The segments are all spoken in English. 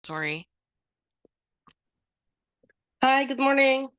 Sorry. Hi, good morning.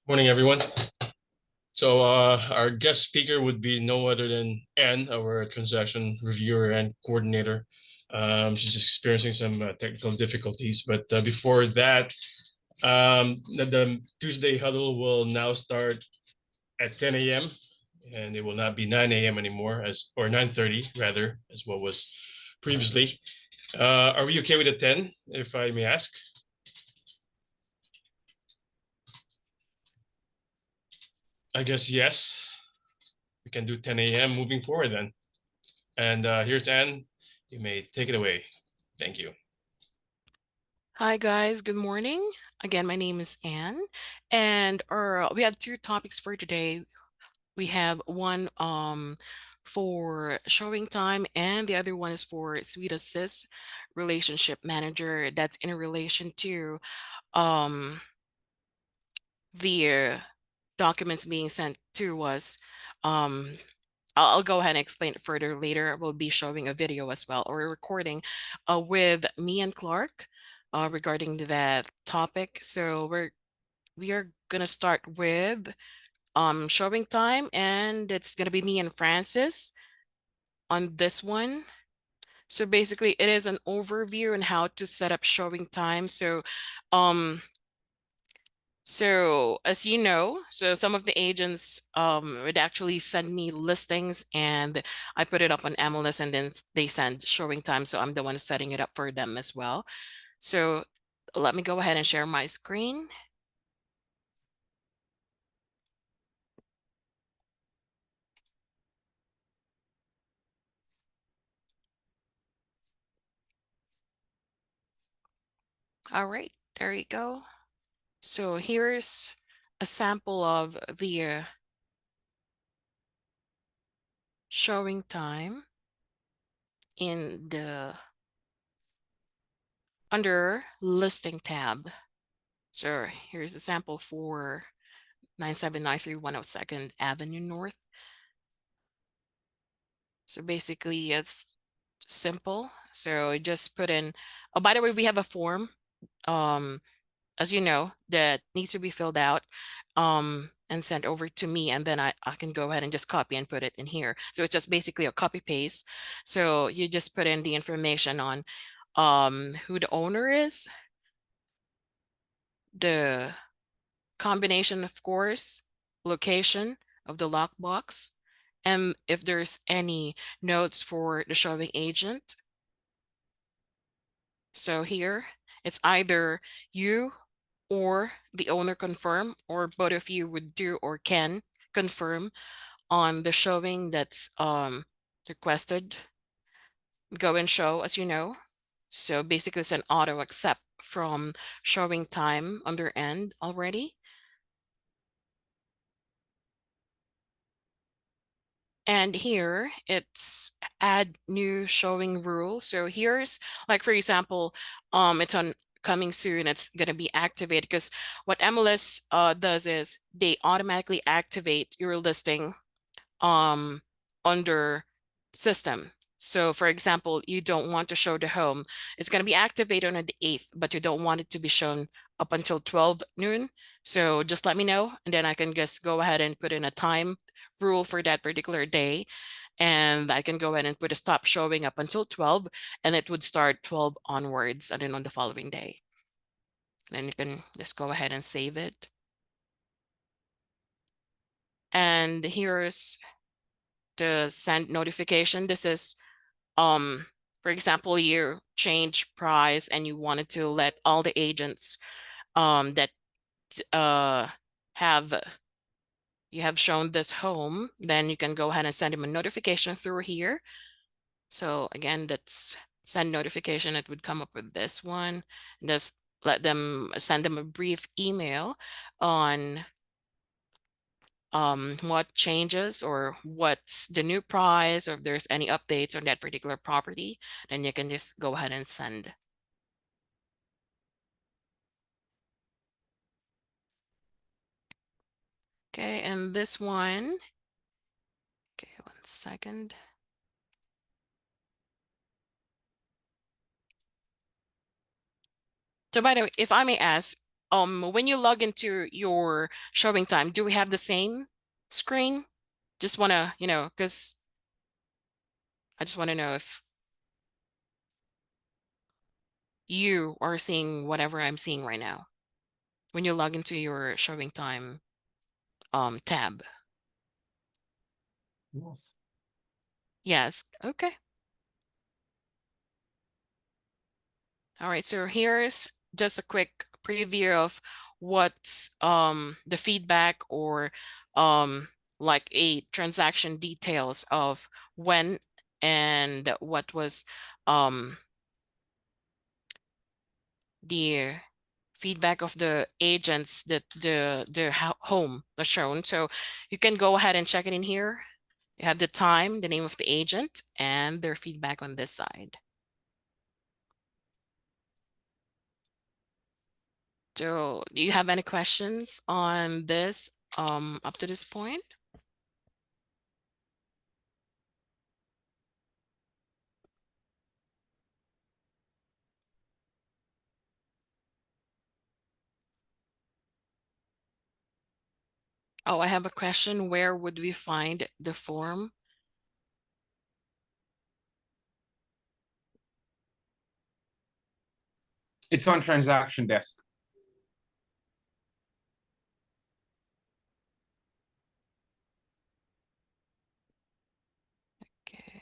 Morning, everyone. So our guest speaker would be no other than Anne, our transaction reviewer and coordinator. She's just experiencing some technical difficulties, but before that, the Tuesday huddle will now start at 10 a.m. and it will not be 9 a.m. anymore, or 9:30 rather, as what was previously. Are we okay with the 10, if I may ask? I guess yes. We can do 10 a.m. moving forward then. And here's Anne. You may take it away. Thank you. Hi guys, good morning. Again, my name is Anne, and we have two topics for today. We have one for showing time, and the other one is for Sweet Assist Relationship Manager. That's in relation to um the documents being sent to us. Um, I'll go ahead and explain it further later. We'll be showing a video as well, or a recording with me and Clark regarding that topic. So we are gonna start with showing time, and it's gonna be me and Francis on this one. So basically it is an overview on how to set up showing time. Um so as you know, so some of the agents would actually send me listings, and I put it up on MLS, and then they send showing time. So I'm the one setting it up for them as well. So let me go ahead and share my screen. All right, there you go. So here's a sample of the showing time in the under listing tab. So here's a sample for 9793102nd Avenue North. So basically it's simple. So just put in, oh, by the way, we have a form, as you know, that needs to be filled out and sent over to me, and then I can go ahead and just copy and put it in here. So it's just basically a copy paste. So you just put in the information on who the owner is, the combination, of course, location of the lockbox, and if there's any notes for the showing agent. So here, it's either you or the owner confirm, or both of you would do or can confirm on the showing that's requested. Go and show, as you know. So basically it's an auto accept from showing time on their end already. And here it's add new showing rule. So here's like, for example, it's on coming soon, it's going to be activated, because what MLS does is they automatically activate your listing under system. So for example, you don't want to show the home. It's going to be activated on the 8th, but you don't want it to be shown up until 12 noon. So just let me know, and then I can just go ahead and put in a time rule for that particular day. And I can go ahead and put a stop showing up until 12, and it would start 12 onwards, and then on the following day. Then you can just go ahead and save it. And here's the send notification. This is for example, you change price and you wanted to let all the agents that have you have shown this home, then you can go ahead and send them a notification through here. So again, that's send notification. It would come up with this one. Just let them send them a brief email on what changes or what's the new price, or if there's any updates on that particular property, then you can just go ahead and send. Okay, and this one, okay, 1 second. So by the way, if I may ask, when you log into your showing time, do we have the same screen? Just wanna, because I just want to know if you are seeing whatever I'm seeing right now when you log into your showing time tab. Yes. Yes, okay. All right, so here's just a quick preview of what's the feedback, or like a transaction details of when and what was the feedback of the agents that the home was shown. So you can go ahead and check it in here. You have the time, the name of the agent, and their feedback on this side. So do you have any questions on this up to this point? Oh, I have a question. Where would we find the form? It's on transaction desk. Okay.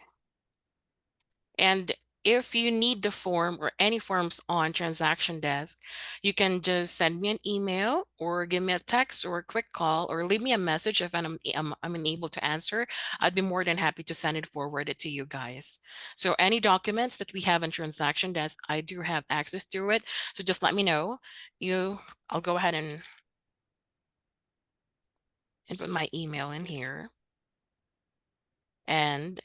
And if you need the form or any forms on transaction desk, you can just send me an email or give me a text or a quick call or leave me a message if I'm unable to answer. I'd be more than happy to send it forward to you guys. So any documents that we have on transaction desk, I do have access to it. So just let me know. I'll go ahead and put my email in here. And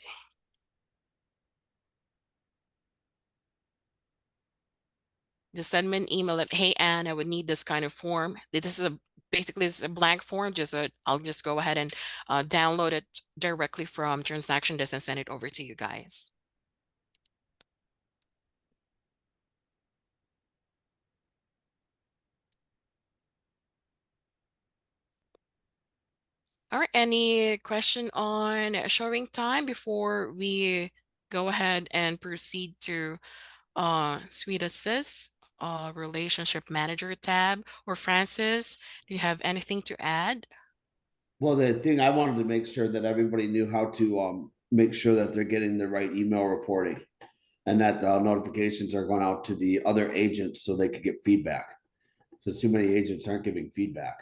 just send me an email that, hey, Anne, I would need this kind of form. This is a basically it's a blank form. I'll just go ahead and download it directly from transaction desk and send it over to you guys. All right, any question on showing time before we go ahead and proceed to Suite Assist, Relationship Manager tab? Or Francis, do you have anything to add? Well, the thing I wanted to make sure that everybody knew how to make sure that they're getting the right email reporting and that notifications are going out to the other agents so they could get feedback. So too many agents aren't giving feedback.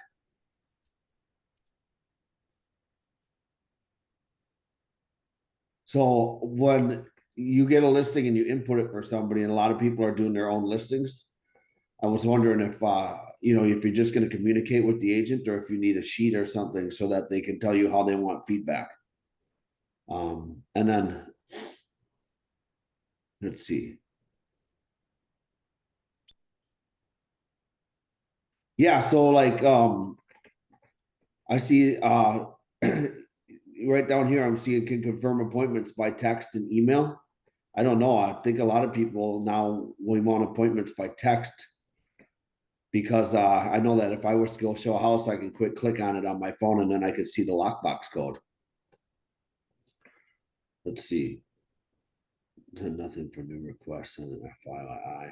So when you get a listing and you input it for somebody, and a lot of people are doing their own listings, I was wondering if if you're just going to communicate with the agent or if you need a sheet or something so that they can tell you how they want feedback. And then let's see. Yeah, so like I see right down here I'm seeing can confirm appointments by text and email. I don't know. I think a lot of people now we want appointments by text because I know that if I was to go show a house, I can click on it on my phone and then I could see the lockbox code. Let's see. Nothing for new requests and an FYI.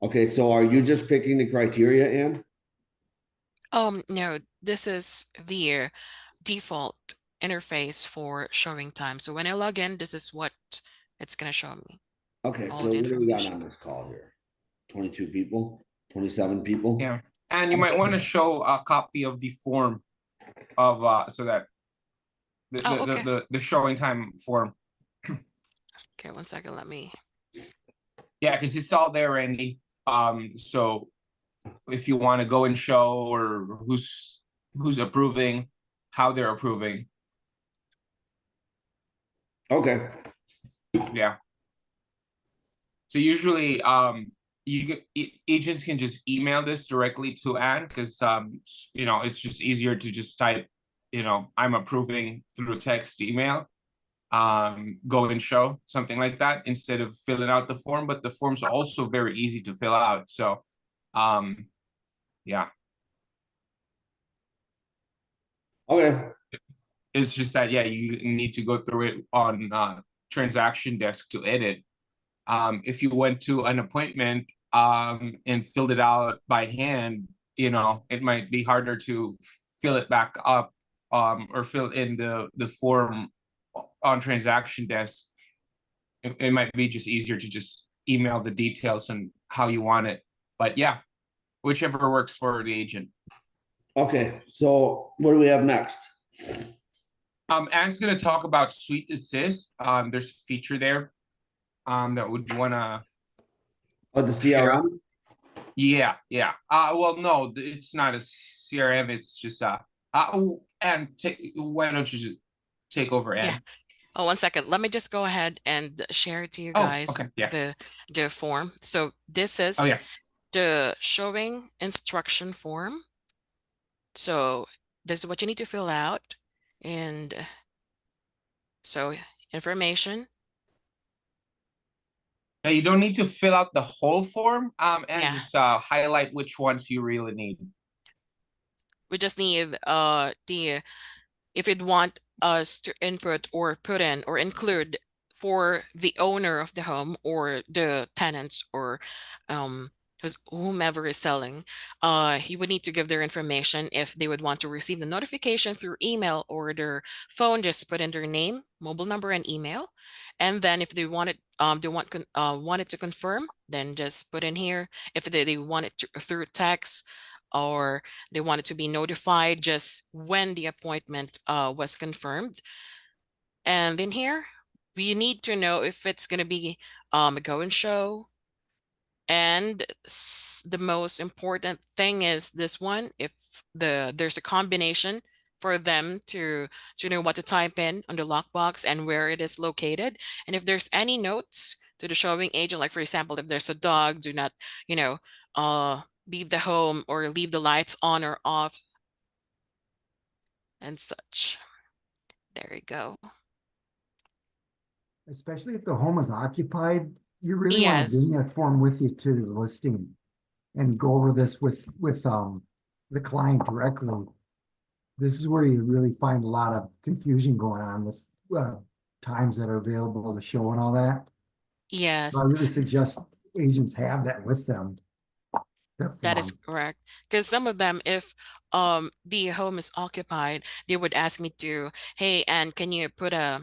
Okay, so are you just picking the criteria, Ann? No, this is the default interface for showing time. So when I log in, this is what it's going to show me. Okay, All so the what do we got information. on this call here? 22 people, 27 people? Yeah, and you might want to show a copy of the form of so that Oh, okay. the showing time form. Okay, one second. Let me. Yeah, because it's all there, Randy. So if you want to go and show or who's approving, how they're approving. Okay. Yeah. So usually agents can just email this directly to Ann because it's just easier to just type, I'm approving through text email, go and show, something like that, instead of filling out the form. But the form's also very easy to fill out. So yeah. Okay. It's just that, yeah, you need to go through it on transaction desk to edit. If you went to an appointment and filled it out by hand, it might be harder to fill it back up or fill in the form on transaction desk. It might be just easier to just email the details and how you want it. But yeah, whichever works for the agent. Okay, so what do we have next? Ann's going to talk about Suite Assist. There's a feature there that would you want to Oh, the CRM? Yeah. Well, no, it's not a CRM. It's just and why don't you just take over, Ann? Yeah. Oh, one second. Let me just go ahead and share it to you Oh, guys. okay, yeah. The form. So this is Oh, yeah. the showing instruction form. So this is what you need to fill out. And so information. Now you don't need to fill out the whole form, and Yeah. just highlight which ones you really need. We just need if you'd want us to input or put in or include for the owner of the home or the tenants or whomever is selling, he would need to give their information. If they would want to receive the notification through email or their phone, just put in their name, mobile number, and email. And then if they want it, wanted to confirm, then just put in here. If they want it through text, or they wanted to be notified just when the appointment was confirmed. And in here, we need to know if it's going to be a go and show. And the most important thing is this one, if there's a combination for them to know what to type in on the lockbox and where it is located. And if there's any notes to the showing agent, like for example, if there's a dog, do not, leave the home or leave the lights on or off and such. There you go. Especially if the home is occupied, you really want to Yes. bring that form with you to the listing and go over this with the client directly. This is where you really find a lot of confusion going on with times that are available to show and all that. So Yes, I really suggest agents have that with them. That that is form. correct. Because some of them, if the home is occupied, they would ask me to, hey, and can you put a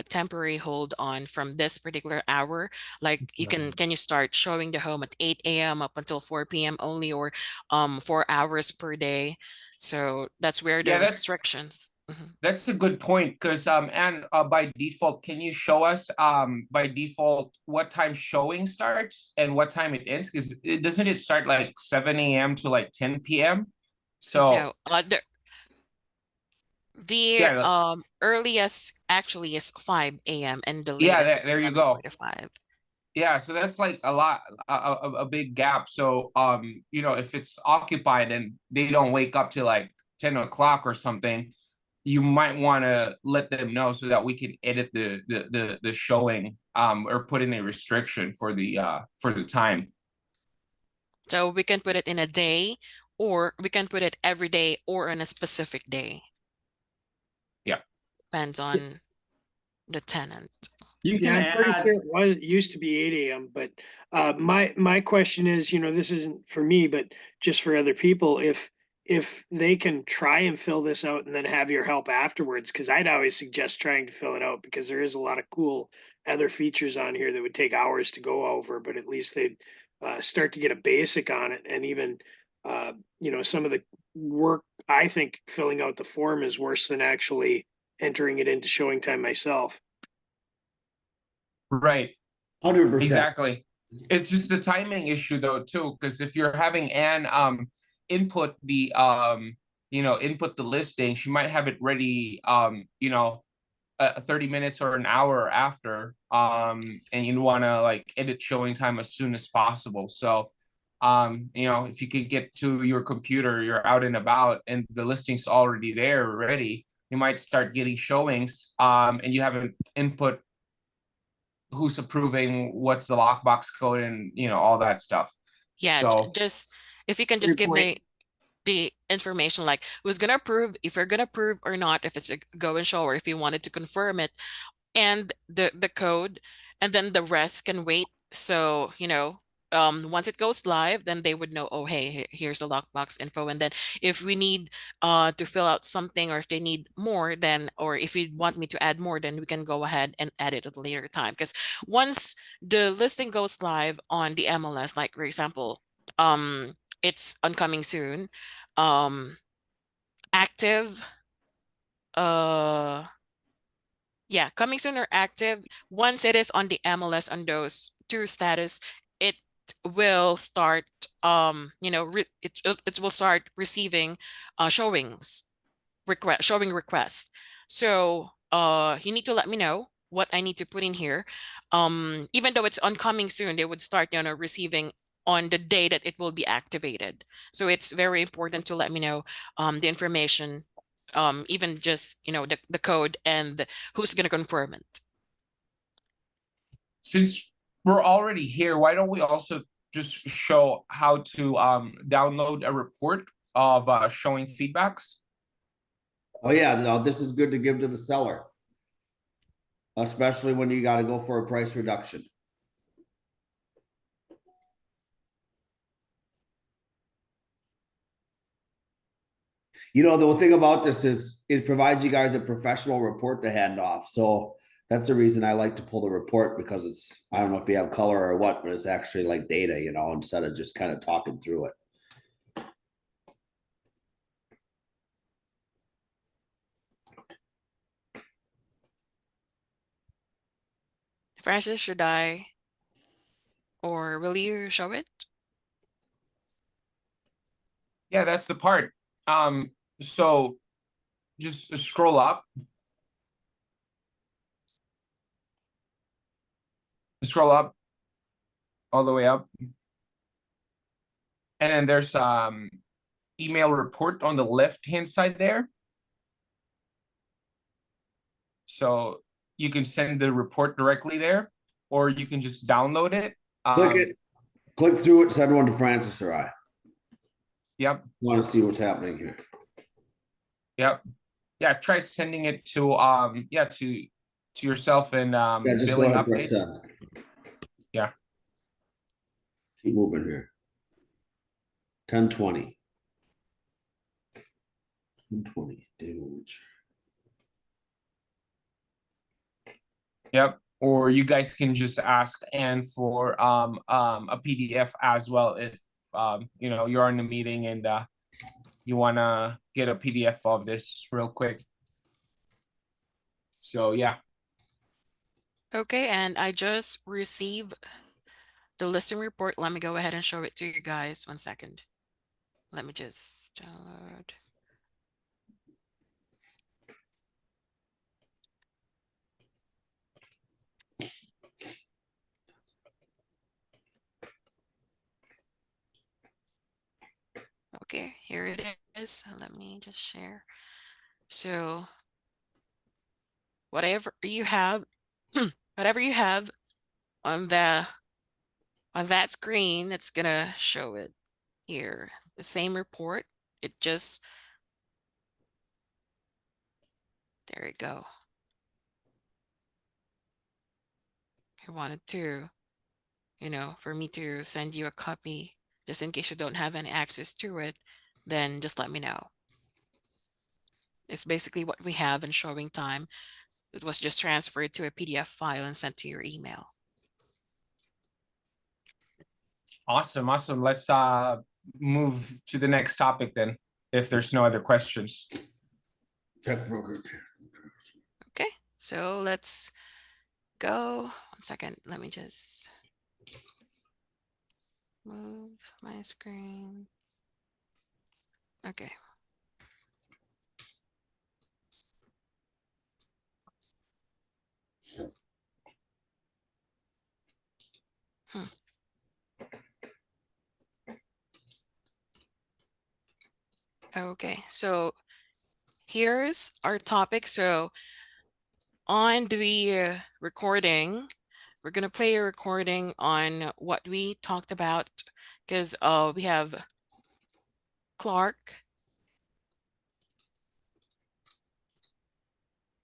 temporary hold on from this particular hour? Like you can you start showing the home at 8 a.m. up until 4 p.m. only, or 4 hours per day. So that's where the Yeah, restrictions. Mhm. that's a good point, because and by default, can you show us by default what time showing starts and what time it ends? Because doesn't it start like 7 a.m. to like 10 p.m.? So No, the yeah, earliest actually is 5 a.m. and the yeah, latest is there you go. 11:45. Yeah, so that's like a lot, a big gap. So you know, if it's occupied and they don't wake up till like 10 o'clock or something, you might want to let them know so that we can edit the showing or put in a restriction for the time. So we can put it in a day, or we can put it every day or on a specific day. Yeah. Depends on the tenant. You can Yeah, I'm pretty add, sure it used to be 8 a.m., but my question is, this isn't for me, but just for other people, if they can try and fill this out and then have your help afterwards, because I'd always suggest trying to fill it out because there is a lot of cool other features on here that would take hours to go over, but at least they'd start to get a basic on it. And even some of the work, I think filling out the form is worse than actually entering it into showing time myself. Right. 100%. Exactly. It's just the timing issue though too, because if you're having Anne input the input the listing, she might have it ready 30 minutes or an hour after, and you want to like edit showing time as soon as possible. So if you could get to your computer, you're out and about and the listing's already there ready, you might start getting showings and you haven't input who's approving, what's the lockbox code, and all that stuff. Yeah, So just if you can just Great give point. me the information, like who's gonna approve, if you're gonna approve or not, if it's a go and show, or if you wanted to confirm it, and the code, and then the rest can wait. So once it goes live, then they would know, oh hey, here's the lockbox info. And then if we need to fill out something, or if they need more, then, or if you want me to add more, then we can go ahead and add it at a later time. Because once the listing goes live on the MLS, like for example, it's oncoming soon, um active, uh yeah, coming soon or active. Once it is on the MLS on those two status, it will start it will start receiving showing requests. So you need to let me know what I need to put in here. Even though it's oncoming soon, they would start receiving on the day that it will be activated. So it's very important to let me know the information, even just the code and who's going to confirm it. since we're already here, why don't we also just show how to download a report of showing feedbacks? Oh yeah, no, this is good to give to the seller. Especially when you got to go for a price reduction. The thing about this is it provides you guys a professional report to hand off. So that's the reason I like to pull the report, because I don't know if you have color or what, but it's actually like data, instead of just kind of talking through it. Francis, should I, or will you show it? Yeah, that's the part. So just scroll up. Scroll up all the way up. And then there's email report on the left-hand side there. So you can send the report directly there, or you can just download it. Click it, click through it, send one to Francis or I. Yep. Want to see what's happening here. Yep. Yeah, try sending it to to yourself and Yeah, just go billing ahead and press updates. send. Yeah. Keep moving here. 10:20. 10:20. Damage. Yep. Or you guys can just ask Anne for a PDF as well if you know you're in a meeting and you wanna get a PDF of this real quick. So yeah. Okay, and I just received the listing report. Let me go ahead and show it to you guys. 1 second. Let me just download. Okay, here it is. Let me just share. So whatever you have, whatever you have on that screen, it's gonna show it here. The same report. It just, there we go. I wanted to, you know, for me to send you a copy just in case you don't have any access to it, then just let me know. It's basically what we have in showing time. It was just transferred to a PDF file and sent to your email. Awesome. Let's move to the next topic then, if there's no other questions. Check broker. Okay, so let's go. 1 second. Let me just move my screen. Okay. Okay, so here's our topic. So on the recording, we're gonna play a recording on what we talked about because we have Clark.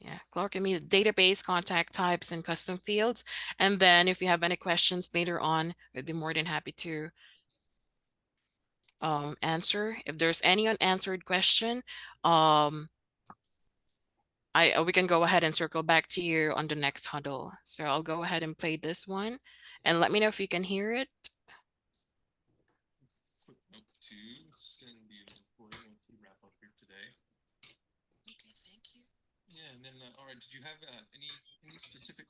Yeah, Clark and me, database, contact types, and custom fields. And then if you have any questions later on, I'd be more than happy to answer. If there's any unanswered question, we can go ahead and circle back to you on the next huddle. So I'll go ahead and play this one and let me know if you can hear it. Quick note to send the recording once we wrap up here today. Okay, thank you. Yeah, and then all right, did you have any specific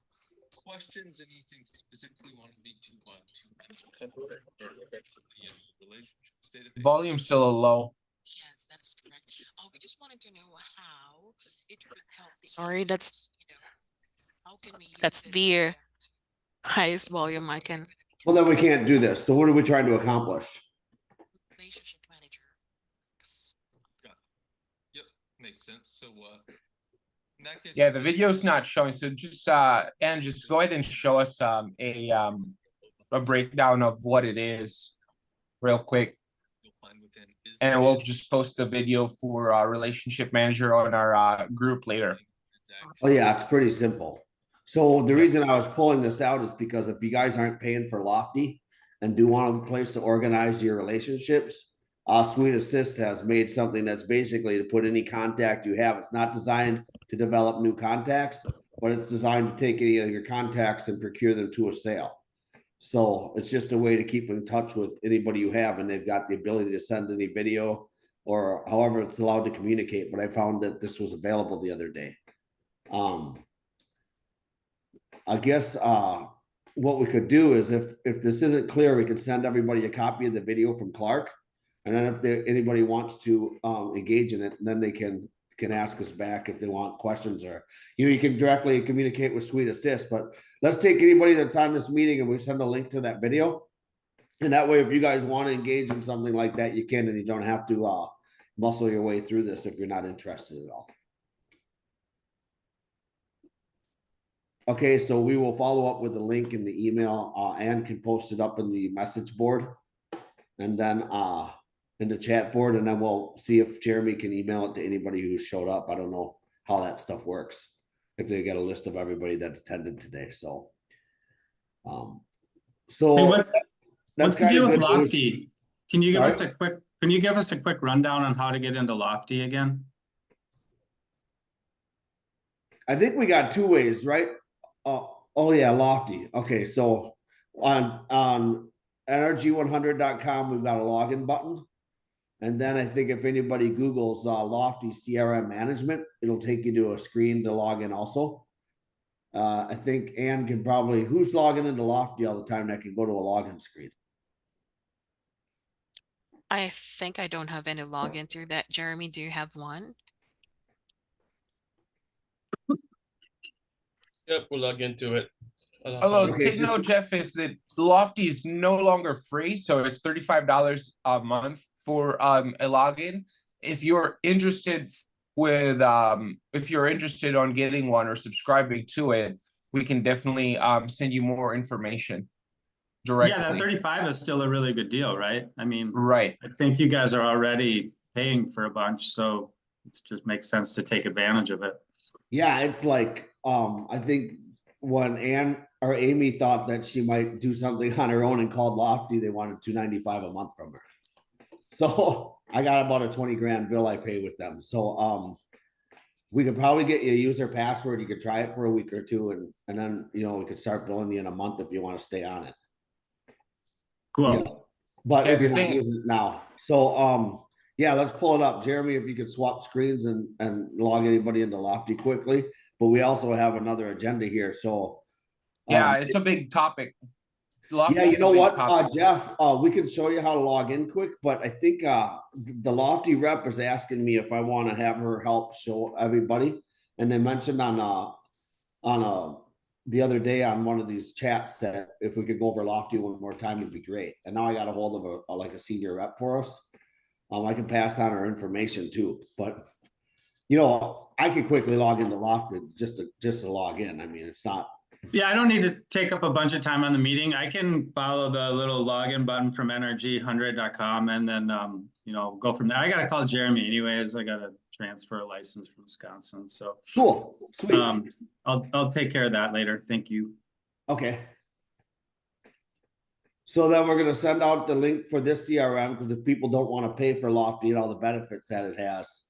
questions? Anything specifically you wanted me to cover or the relationships database? Volume's still low. Yes, that is correct. We just wanted to know how it would help. Sorry, that's, you know, how can we use that's the highest volume I can. Well, then we can't do this. So what are we trying to accomplish? Relationship manager. Yep, makes sense. So in that case, Yeah, the video's not showing. So just and just go ahead and show us a breakdown of what it is real quick. And we'll just post the video for relationship manager on our group later. Oh yeah, it's pretty simple. So the reason I was pulling this out is because if you guys aren't paying for Lofty and do want a place to organize your relationships, Sweet Assist has made something that's basically to put any contact you have. It's not designed to develop new contacts, but it's designed to take any of your contacts and procure them to a sale. So it's just a way to keep in touch with anybody you have, and they've got the ability to send any video or however it's allowed to communicate. But I found that this was available the other day. I guess what we could do is if this isn't clear, we could send everybody a copy of the video from Clark. And then if anybody wants to engage in it, then they can ask us back if they want questions, or you can directly communicate with Sweet Assist. But let's take anybody that's on this meeting and we send a link to that video. And that way, if you guys want to engage in something like that, you can, and you don't have to muscle your way through this if you're not interested at all. Okay, so we will follow up with the link in the email. Ann can post it up in the message board, and then in the chat board, and then we'll see if Jeremy can email it to anybody who showed up. I don't know how that stuff works, if they get a list of everybody that attended today. So, Hey, what's that's the kind deal of with good news. Lofty? Can you give us Sorry? a quick rundown on how to get into Lofty again? I think we got two ways, right? Oh yeah, Lofty. Okay, so on NRG100.com, we've got a login button. And then I think if anybody Googles Lofty CRM management, it'll take you to a screen to log in also. I think Ann can probably, who's logging into Lofty all the time that can go to a login screen? I think I don't have any login to that. Jeremy, do you have one? Yep, we'll log into it. Although, Okay, take note, Jeff, is that Lofty is no longer free, so it's $35 a month for a login. If you're interested if you're interested on getting one or subscribing to it, we can definitely send you more information directly. Yeah, that 35 is still a really good deal, right? I mean, Right. I think you guys are already paying for a bunch, so it just makes sense to take advantage of it. Yeah, it's like I think when Ann or Amy thought that she might do something on her own and called Lofty, they wanted $295 a month from her. So I got about a 20 grand bill I pay with them. So we could probably get you a user password. You could try it for a week or two, and then we could start billing you in a month if you want to stay on it. Cool. Yeah. But Yeah, if you're the not thing- using it now. So yeah, let's pull it up. Jeremy, if you could swap screens and log anybody into Lofty quickly. But we also have another agenda here. So Yeah, it's a big topic. Lofty yeah, is you a know big what, topic. Jeff, we can show you how to log in quick, but I think the Lofty rep is asking me if I want to have her help show everybody. And they mentioned on the other day on one of these chats that if we could go over Lofty one more time, it'd be great. And now I got a hold of like a senior rep for us. I can pass on her information too, but I could quickly log into Lofty just to log in. I mean, it's not. Yeah, I don't need to take up a bunch of time on the meeting. I can follow the little login button from NRG100.com and then, go from there. I got to call Jeremy anyways. I got to transfer a license from Wisconsin. So Cool. Sweet. I'll take care of that later. Thank you. Okay. So then we're going to send out the link for this CRM because if people don't want to pay for Lofty and all the benefits that it has,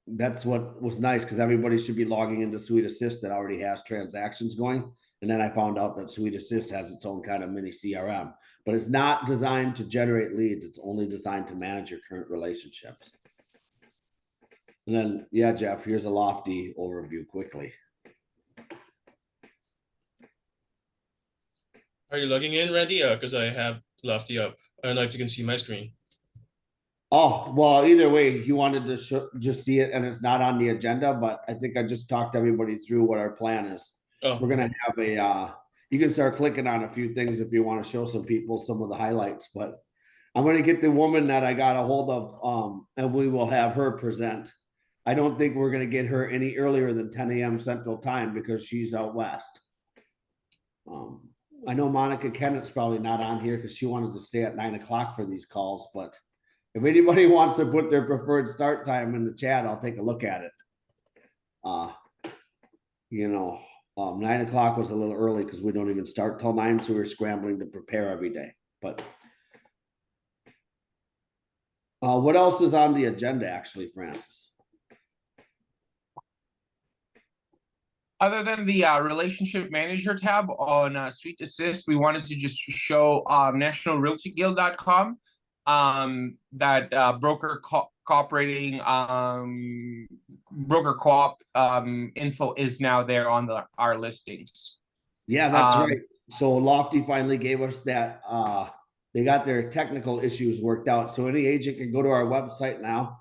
that's what was nice because everybody should be logging into Suite Assist that already has transactions going. And then I found out that Suite Assist has its own kind of mini CRM, but it's not designed to generate leads. It's only designed to manage your current relationships. And then, yeah, Jeff, here's a Lofty overview quickly. Are you logging in, Randy? Because I have Lofty up. I don't know if you can see my screen. Oh, well, either way, he wanted to just see it and it's not on the agenda, but I think I just talked everybody through what our plan is. Oh, We're going to have you can start clicking on a few things if you want to show some people some of the highlights, but I'm going to get the woman that I got a hold of and we will have her present. I don't think we're going to get her any earlier than 10 a.m. Central Time because she's out west. I know Monica Kennett's probably not on here because she wanted to stay at 9 o'clock for these calls, but if anybody wants to put their preferred start time in the chat, I'll take a look at it. 9 o'clock was a little early because we don't even start till 9, so we're scrambling to prepare every day. But what else is on the agenda, actually, Francis? Other than the relationship manager tab on Suite Assist, we wanted to just show nationalrealtyguild.com that broker cooperating broker co-op info is now there on our listings. Yeah, that's right. So Lofty finally gave us that. They got their technical issues worked out. So any agent can go to our website now.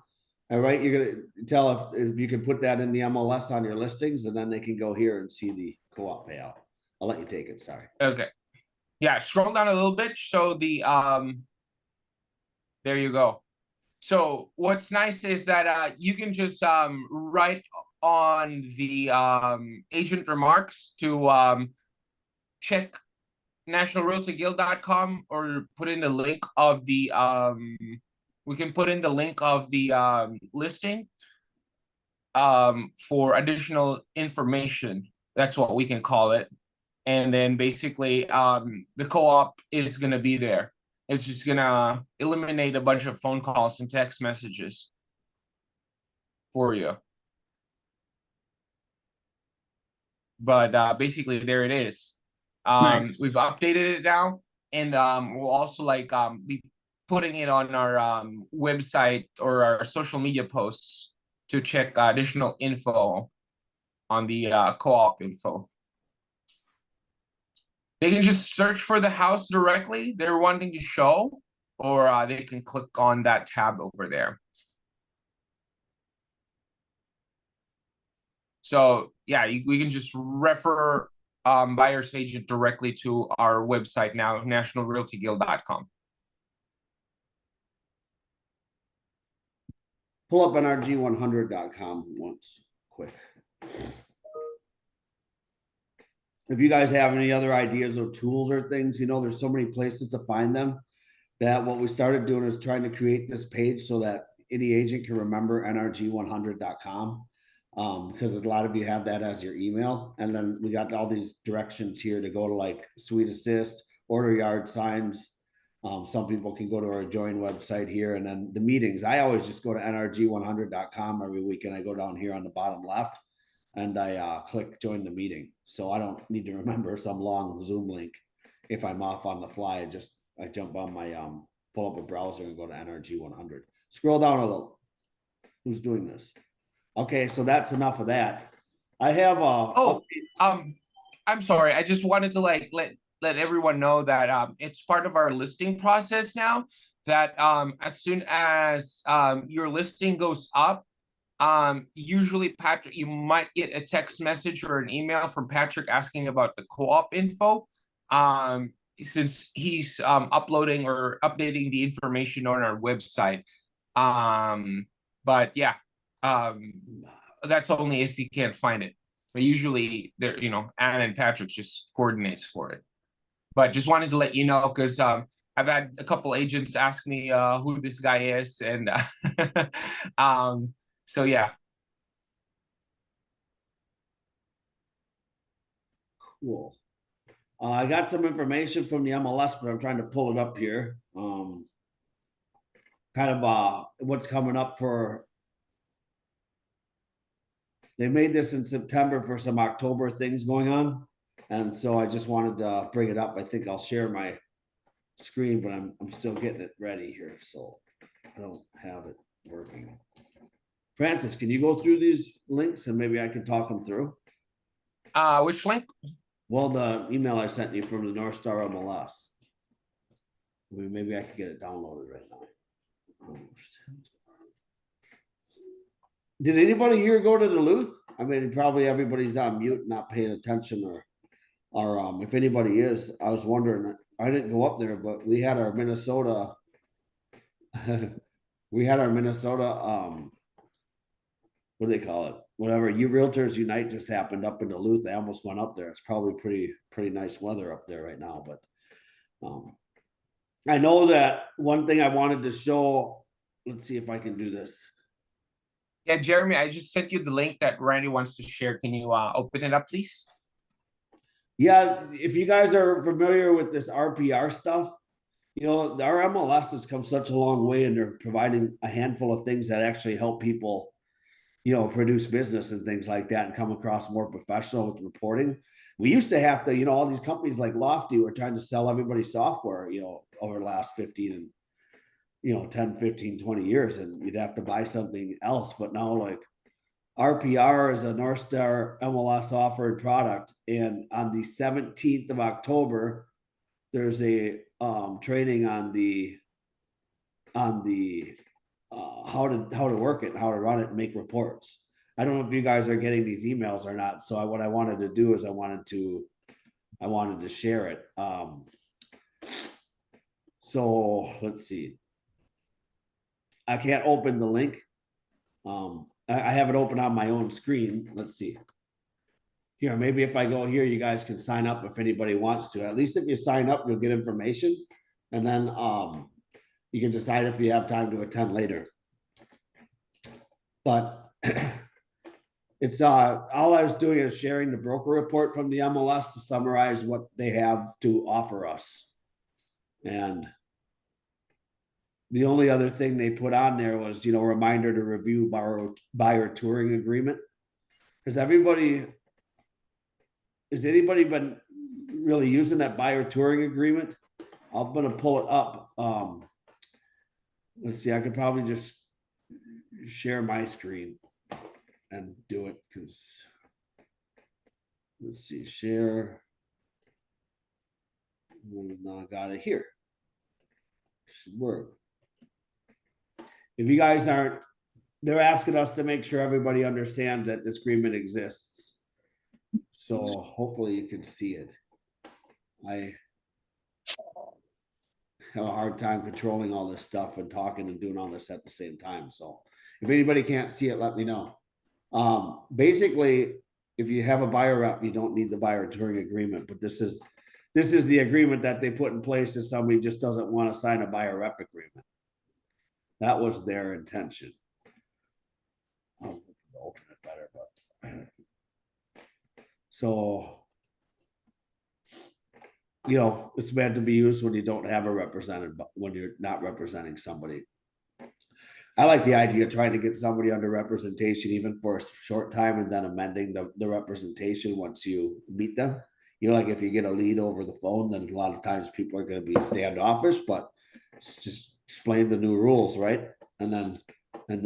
All right, you're gonna tell if you can put that in the MLS on your listings, and then they can go here and see the co-op payout. I'll let you take it. Sorry. Okay. Yeah, scroll down a little bit. So there you go. So what's nice is that you can just write on the agent remarks to check nationalrealtyguild.com, or put in the link of the we can put in the link of the listing for additional information. That's what we can call it. And then basically the co-op is going to be there. It's just going to eliminate a bunch of phone calls and text messages for you. But basically there it is. Nice. We've updated it now, and we'll also be putting it on our website or our social media posts to check additional info on the co-op info. They can just search for the house directly they're wanting to show, or they can click on that tab over there. So yeah, we can just refer buyer's agent directly to our website now, nationalrealtyguild.com. Pull up NRG100.com once quick. If you guys have any other ideas of tools or things, you know, there's so many places to find them, that what we started doing is trying to create this page so that any agent can remember NRG100.com. Because a lot of you have that as your email. And then we got all these directions here to go to like Suite Assist, order yard signs. Some people can go to our join website here, and then the meetings. I always just go to NRG100.com every week, and I go down here on the bottom left and I click join the meeting. So I don't need to remember some long Zoom link. If I'm off on the fly, I jump on my pull up a browser and go to NRG100. Scroll down a little. Who's doing this? Okay, so that's enough of that. I have I'm sorry. I just wanted to let everyone know that it's part of our listing process now, that as soon as your listing goes up, usually Patrick, you might get a text message or an email from Patrick asking about the co-op info, since he's uploading or updating the information on our website. But yeah, that's only if you can't find it. But usually there, Anna and Patrick just coordinates for it. But just wanted to let you know, because I've had a couple agents ask me who this guy is, and so yeah. Cool. I got some information from the MLS, but I'm trying to pull it up here. Kind of what's coming up for. They made this in September for some October things going on, and so I just wanted to bring it up. I think I'll share my screen, but I'm still getting it ready here, so I don't have it working. Francis, can you go through these links and maybe I can talk them through? Which link? Well, the email I sent you from the North Star MLS. I mean, maybe I could get it downloaded right now. Did anybody here go to Duluth? I mean, probably everybody's on mute, not paying attention, or if anybody is, I was wondering. I didn't go up there, but we had our Minnesota. We had our Minnesota. What do they call it? Whatever. You Realtors Unite just happened up in Duluth. I almost went up there. It's probably pretty nice weather up there right now. But I know that one thing I wanted to show. Let's see if I can do this. Yeah, Jeremy, I just sent you the link that Randy wants to share. Can you open it up, please? Yeah, if you guys are familiar with this RPR stuff, our MLS has come such a long way, and they're providing a handful of things that actually help people, produce business and things like that, and come across more professional with reporting. We used to have to, all these companies like Lofty were trying to sell everybody software, over the last 15 and 10, 15, 20 years, and you'd have to buy something else. But now, like, RPR is a North Star MLS offered product, and on the 17th of October, there's a training on the how to work it, how to run it, and make reports. I don't know if you guys are getting these emails or not. So what I wanted to do is I wanted to share it. So let's see. I can't open the link. I have it open on my own screen. Let's see. Here, maybe if I go here, you guys can sign up if anybody wants to. At least if you sign up, you'll get information. And then you can decide if you have time to attend later. But it's all I was doing is sharing the broker report from the MLS to summarize what they have to offer us. And the only other thing they put on there was, reminder to review buyer touring agreement. Has anybody been really using that buyer touring agreement? I'm going to pull it up. Let's see, I could probably just share my screen and do it because let's see, share. Now I got it here. Should work. If you guys aren't, they're asking us to make sure everybody understands that this agreement exists. So hopefully you can see it. I have a hard time controlling all this stuff and talking and doing all this at the same time. So if anybody can't see it, let me know. Basically, if you have a buyer rep, you don't need the buyer touring agreement, but this is the agreement that they put in place if somebody just doesn't want to sign a buyer rep agreement. That was their intention. I'll open it better, but so it's meant to be used when you don't have a representative, but when you're not representing somebody. I like the idea of trying to get somebody under representation even for a short time and then amending the representation once you meet them. Like if you get a lead over the phone, then a lot of times people are going to be standoffish, but it's just explain the new rules, right? And then they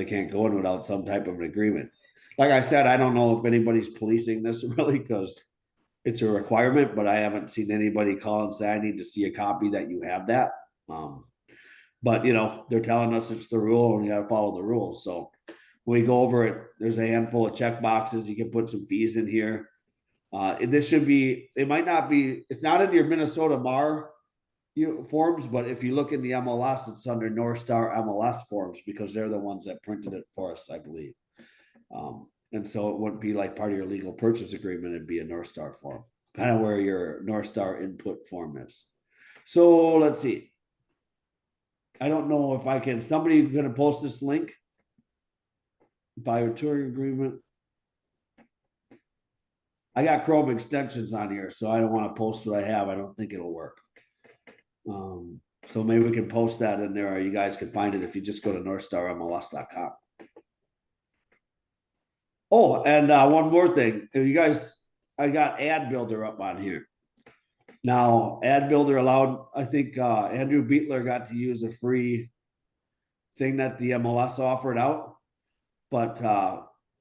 can't go in without some type of an agreement. Like I said, I don't know if anybody's policing this really because it's a requirement, but I haven't seen anybody call and say, I need to see a copy that you have that. But they're telling us it's the rule and you got to follow the rules. So when we go over it, there's a handful of check boxes. You can put some fees in here. This should be, it might not be, it's not in your Minnesota MAR forms, but if you look in the MLS, it's under North Star MLS forms because they're the ones that printed it for us, I believe. And so it wouldn't be like part of your legal purchase agreement. It'd be a North Star form, kind of where your North Star input form is. So let's see. I don't know if I can, somebody going to post this link. Buyer touring agreement. I got Chrome extensions on here, so I don't want to post what I have. I don't think it'll work. So maybe we can post that in there, or you guys can find it if you just go to northstarmls.com. Oh, and one more thing. If you guys, I got Ad Builder up on here. Now, Ad Builder allowed, I think Andrew Beetler got to use a free thing that the MLS offered out, but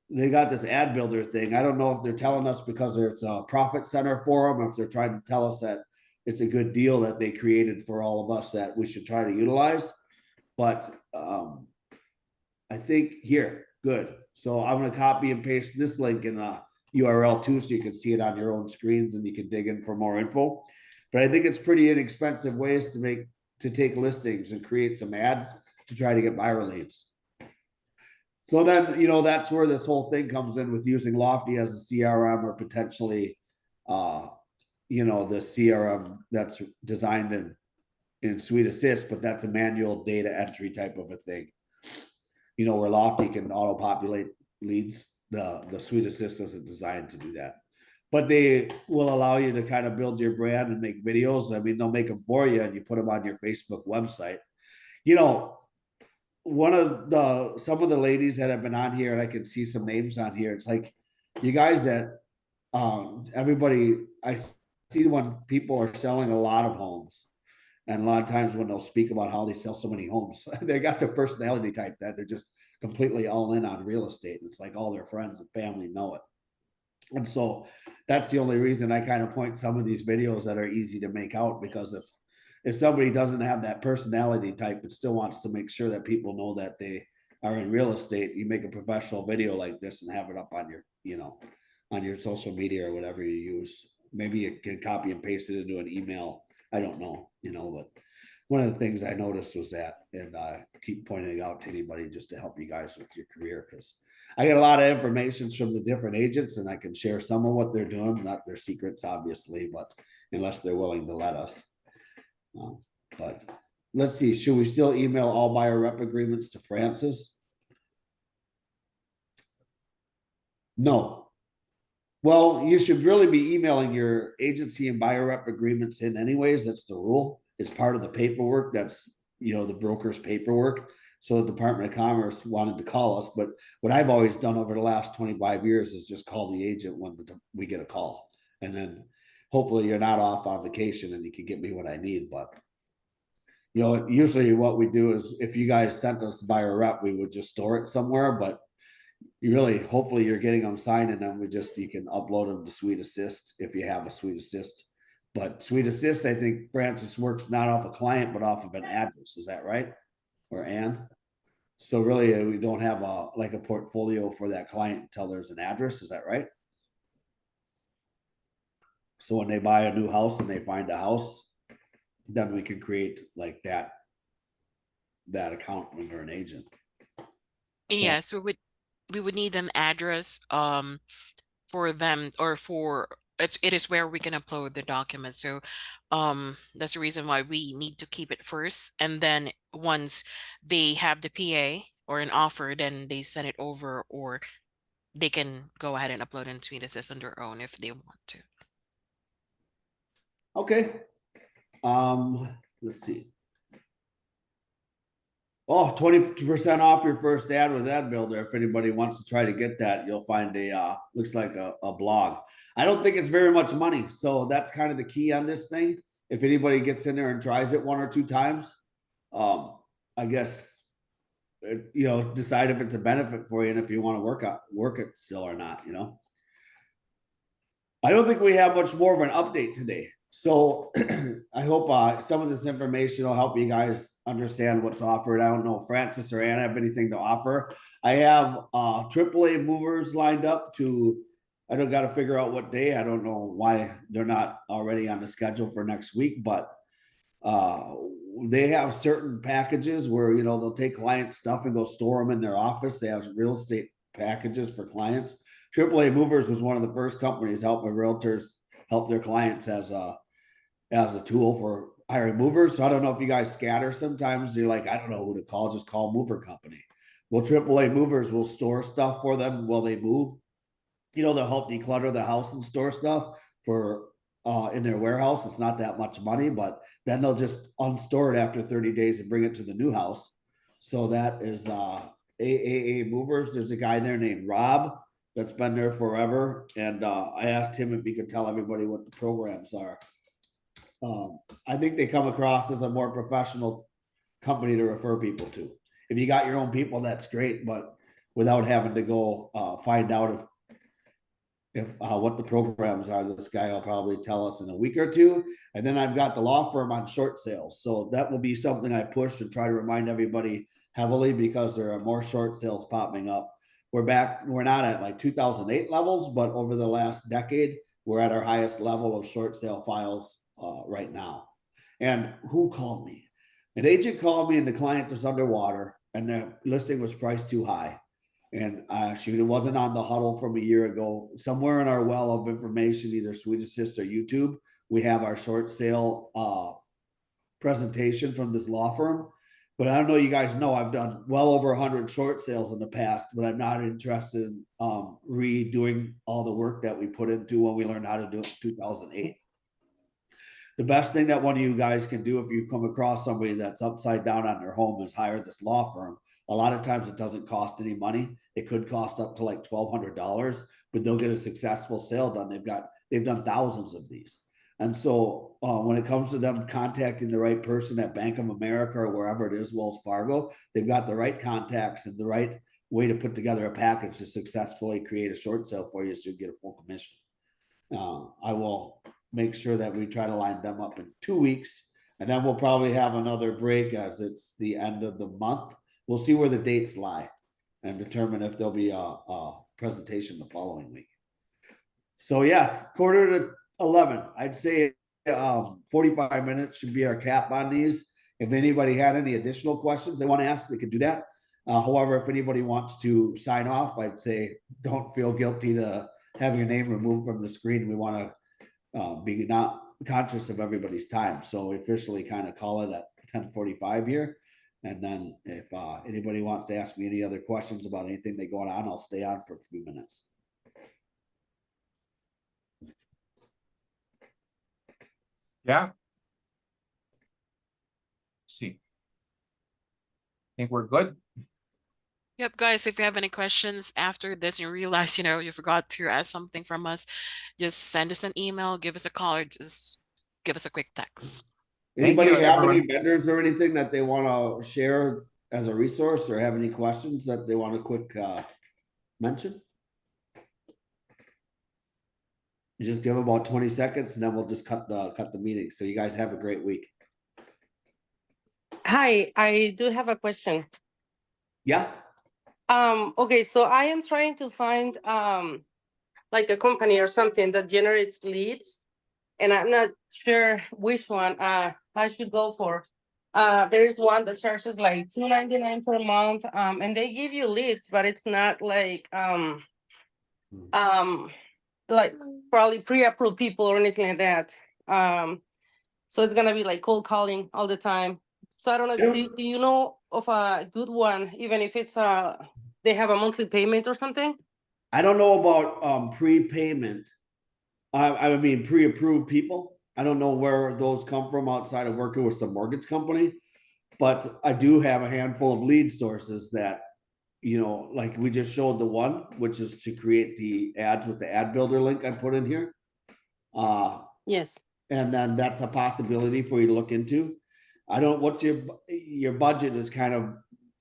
they got this Ad Builder thing. I don't know if they're telling us because it's a profit center for them, or if they're trying to tell us that it's a good deal that they created for all of us that we should try to utilize. But I think here, good. So I'm going to copy and paste this link in the URL too, so you can see it on your own screens and you can dig in for more info. But I think it's pretty inexpensive ways to take listings and create some ads to try to get buyer leads. So then, that's where this whole thing comes in with using Lofty as a CRM or potentially, the CRM that's designed in Suite Assist, but that's a manual data entry type of a thing. Where Lofty can auto-populate leads, the Suite Assist isn't designed to do that. But they will allow you to kind of build your brand and make videos. I mean, they'll make them for you and you put them on your Facebook website. Some of the ladies that have been on here, and I can see some names on here. It's like you guys that everybody, I see when people are selling a lot of homes. And a lot of times when they'll speak about how they sell so many homes, they got their personality type that they're just completely all in on real estate. It's like all their friends and family know it. And so that's the only reason I kind of point some of these videos that are easy to make out, because if somebody doesn't have that personality type but still wants to make sure that people know that they are in real estate, you make a professional video like this and have it up on your, on your social media or whatever you use. maybe you can copy and paste it into an email. I don't know, you know, but one of the things I noticed was that, and I keep pointing it out to anybody just to help you guys with your career, because I get a lot of information from the different agents, and I can share some of what they're doing, not their secrets, obviously, but unless they're willing to let us. But let's see, should we still email all buyer rep agreements to Francis? No. Well, you should really be emailing your agency and buyer rep agreements in anyways. That's the rule. It's part of the paperwork. That's, you know, the broker's paperwork. So the Department of Commerce wanted to call us, but what I've always done over the last 25 years is just call the agent when we get a call. And then hopefully you're not off on vacation and you can get me what I need. But, you know, usually what we do is if you guys sent us buyer rep, we would just store it somewhere, but you really, hopefully you're getting them signed, and then you can upload them to Suite Assist if you have a Suite Assist. But Suite Assist, I think Francis works not off a client, but off of an address. Is that right? Or Ann? So really we don't have like a portfolio for that client until there's an address. Is that right? So when they buy a new house and they find a house, then we can create like that account under an agent. Yes, we would need an address for them, or for it is where we can upload the documents. So that's the reason why we need to keep it first, and then once they have the PA or an offer, then they send it over, or they can go ahead and upload in Suite Assist on their own if they want to. Okay. Let's see. Oh, 20% off your first ad with Ad Builder. If anybody wants to try to get that, you'll find looks like a blog. I don't think it's very much money. So that's kind of the key on this thing. If anybody gets in there and tries it 1 or 2 times, I guess, you know, decide if it's a benefit for you and if you want to work it still or not, you know. I don't think we have much more of an update today. So I hope some of this information will help you guys understand what's offered. I don't know if Francis or Ann have anything to offer. I have AAA movers lined up I don't got to figure out what day. I don't know why they're not already on the schedule for next week, but they have certain packages where, you know, they'll take client stuff and go store them in their office. They have real estate packages for clients. AAA Movers was one of the first companies helping realtors help their clients as a tool for hiring movers. So I don't know if you guys scatter sometimes. You're like, I don't know who to call, just call mover company. Well, AAA Movers will store stuff for them while they move. You know, they'll help declutter the house and store stuff for in their warehouse. It's not that much money, but then they'll just unstore it after 30 days and bring it to the new house. So that is AAA Movers. There's a guy there named Rob that's been there forever. And I asked him if he could tell everybody what the programs are. I think they come across as a more professional company to refer people to. If you got your own people, that's great, but without having to go find out if what the programs are, this guy will probably tell us in a week or 2. And then I've got the law firm on short sales. So that will be something I push and try to remind everybody heavily, because there are more short sales popping up. We're not at like 2008 levels, but over the last decade, we're at our highest level of short sale files right now. And who called me? An agent called me and the client was underwater and the listing was priced too high. And she wasn't on the huddle from a year ago. Somewhere in our well of information, either Suite Assist or YouTube, we have our short sale presentation from this law firm. But I don't know, you guys know I've done well over 100 short sales in the past, but I'm not interested in redoing all the work that we put into when we learned how to do it in 2008. The best thing that one of you guys can do if you come across somebody that's upside down on their home is hire this law firm. A lot of times it doesn't cost any money. It could cost up to like $1,200, but they'll get a successful sale done. They've done thousands of these. And so when it comes to them contacting the right person at Bank of America or wherever it is, Wells Fargo, they've got the right contacts and the right way to put together a package to successfully create a short sale for you so you get a full commission. I will make sure that we try to line them up in 2 weeks, and then we'll probably have another break as it's the end of the month. We'll see where the dates lie and determine if there'll be a presentation the following week. So yeah, 11. I'd say 45 minutes should be our cap on these. If anybody had any additional questions they want to ask, they could do that. However, if anybody wants to sign off, I'd say don't feel guilty to have your name removed from the screen. We want to be not conscious of everybody's time. So we officially kind of call it at 10:45 here. And then if anybody wants to ask me any other questions about anything they going on, I'll stay on for a few minutes. Yeah. See. I think we're good. Yep, guys, if you have any questions after this, you realize, you forgot to ask something from us, just send us an email, give us a call, or just give us a quick text. Anybody you, have any everyone. vendors or anything that they want to share as a resource, or have any questions that they want to quick mention? You just give about 20 seconds and then we'll just cut the meeting. So you guys have a great week. Hi, I do have a question. Yeah. Okay, so I am trying to find like a company or something that generates leads, and I'm not sure which one I should go for. There's one that charges like $2.99 per month, and they give you leads, but it's not like probably pre-approved people or anything like that. So it's gonna be like cold calling all the time. So I don't know. Yeah. Do you know of a good one, even if it's they have a monthly payment or something? I don't know about prepayment. I mean pre-approved people. I don't know where those come from outside of working with some mortgage company, but I do have a handful of lead sources that, like we just showed the one, which is to create the ads with the ad builder link I put in here. Yes. And then that's a possibility for you to look into. What's your budget is kind of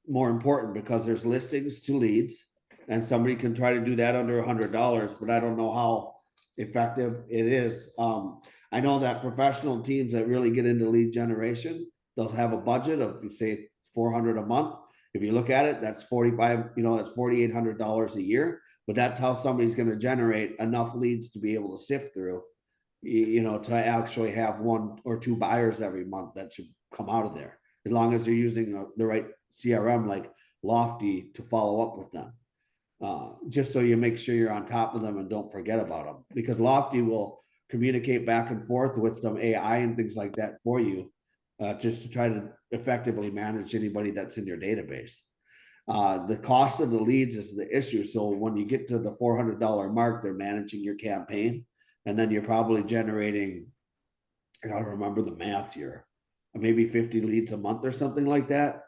more important because there's listings to leads and somebody can try to do that under $100, but I don't know how effective it is. I know that professional teams that really get into lead generation, they'll have a budget of, say, $400 a month. If you look at it, that's that's $4,800 a year, but that's how somebody's going to generate enough leads to be able to sift through, to actually have 1 or 2 buyers every month that should come out of there, as long as they're using the right CRM like Lofty to follow up with them. Just so you make sure you're on top of them and don't forget about them, because Lofty will communicate back and forth with some AI and things like that for you, just to try to effectively manage anybody that's in your database. The cost of the leads is the issue. So when you get to the $400 mark, they're managing your campaign, and then you're probably generating, I don't remember the math here, maybe 50 leads a month or something like that,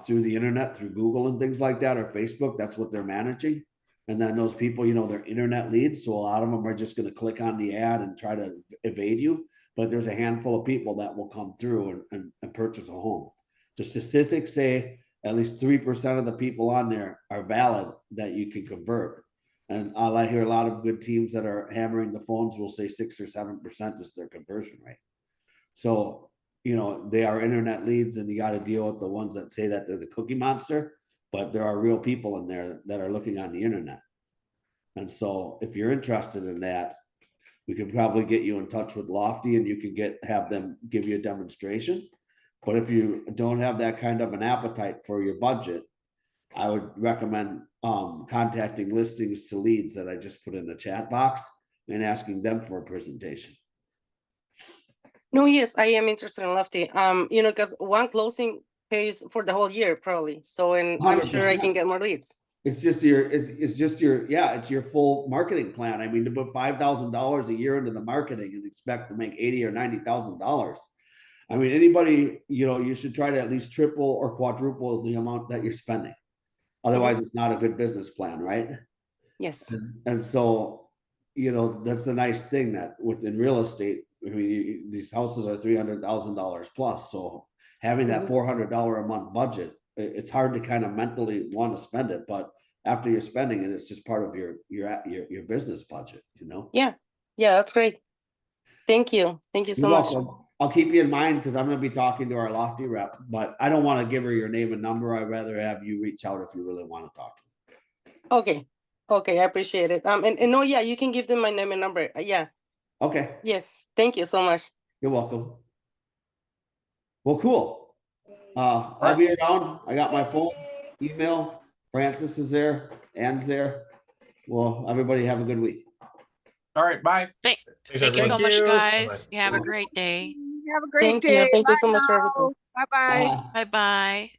through the internet, through Google and things like that, or Facebook. That's what they're managing. And then those people, they're internet leads. So a lot of them are just going to click on the ad and try to evade you. But there's a handful of people that will come through and purchase a home. The statistics say at least 3% of the people on there are valid that you can convert. And I hear a lot of good teams that are hammering the phones will say 6 or 7% is their conversion rate. So, they are internet leads, and you got to deal with the ones that say that they're the cookie monster, but there are real people in there that are looking on the internet. And so if you're interested in that, we could probably get you in touch with Lofty and you can have them give you a demonstration. But if you don't have that kind of an appetite for your budget, I would recommend contacting listings to leads that I just put in the chat box and asking them for a presentation. No, yes, I am interested in Lofty. Because one closing pays for the whole year probably. So, and I'm sure I can 100%. get more leads. It's just your full marketing plan. I mean, to put $5,000 a year into the marketing and expect to make $80,000 or $90,000. I mean, anybody, you should try to at least triple or quadruple the amount that you're spending. Otherwise, it's not a good business plan, right? Yes. And so, that's the nice thing that within real estate, I mean, these houses are $300,000 plus. So having that $400 a month budget, it's hard to kind of mentally want to spend it, but after you're spending it, it's just part of your business budget, Yeah, that's great. Thank you so You're much. welcome. I'll keep you in mind because I'm going to be talking to our Lofty rep, but I don't want to give her your name and number. I'd rather have you reach out if you really want to talk to her. Okay, I appreciate it. And no, yeah, you can give them my name and number. Yeah, Okay, Yes, thank you so much. you're welcome. Well, cool. I'll be around. I got my phone, email. Francis is there, Ann's there. Well, everybody have a good week. All right, bye. Thank Thanks, you so everyone. much, you. guys. Bye-bye. You have a great day. Have a great Thank you. day. Thank you Bye so much for everything. now. Bye-bye. Bye. Bye-bye.